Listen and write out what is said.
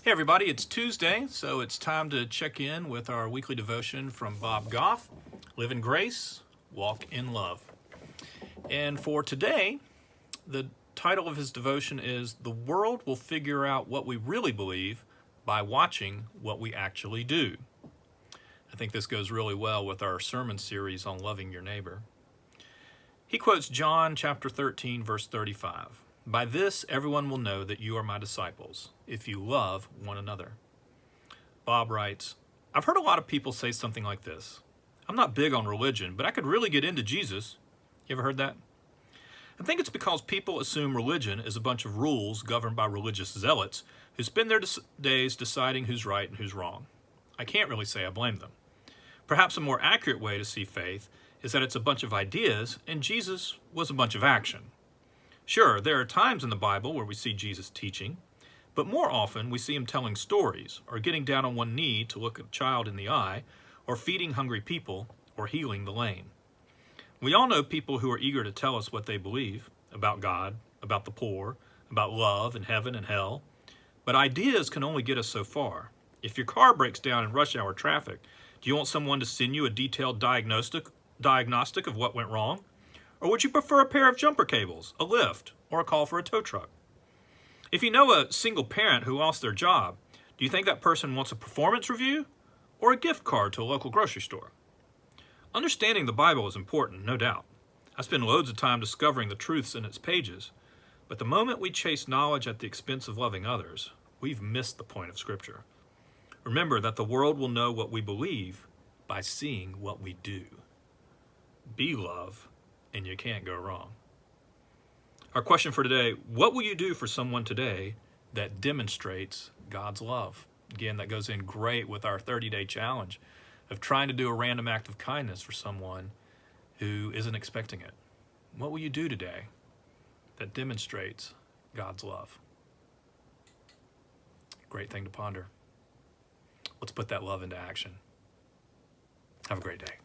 Hey everybody, it's Tuesday, so it's time to check in with our weekly devotion from Bob Goff, Live in Grace, Walk in Love. And for today, the title of his devotion is The World Will Figure Out What We Really Believe by Watching What We Actually Do. I think this goes really well with our sermon series on loving your neighbor. He quotes John chapter 13, verse 35. By this, everyone will know that you are my disciples, if you love one another. Bob writes, I've heard a lot of people say something like this. I'm not big on religion, but I could really get into Jesus. You ever heard that? I think it's because people assume religion is a bunch of rules governed by religious zealots who spend their days deciding who's right and who's wrong. I can't really say I blame them. Perhaps a more accurate way to see faith is that it's a bunch of ideas and Jesus was a bunch of action. Sure, there are times in the Bible where we see Jesus teaching, but more often we see him telling stories, or getting down on one knee to look a child in the eye, or feeding hungry people, or healing the lame. We all know people who are eager to tell us what they believe about God, about the poor, about love and heaven and hell, but ideas can only get us so far. If your car breaks down in rush hour traffic, do you want someone to send you a detailed diagnostic of what went wrong? Or would you prefer a pair of jumper cables, a lift, or a call for a tow truck? If you know a single parent who lost their job, do you think that person wants a performance review or a gift card to a local grocery store? Understanding the Bible is important, no doubt. I spend loads of time discovering the truths in its pages, but the moment we chase knowledge at the expense of loving others, we've missed the point of Scripture. Remember that the world will know what we believe by seeing what we do. Be love, and you can't go wrong. Our question for today, what will you do for someone today that demonstrates God's love? Again, that goes in great with our 30-day challenge of trying to do a random act of kindness for someone who isn't expecting it. What will you do today that demonstrates God's love? Great thing to ponder. Let's put that love into action. Have a great day.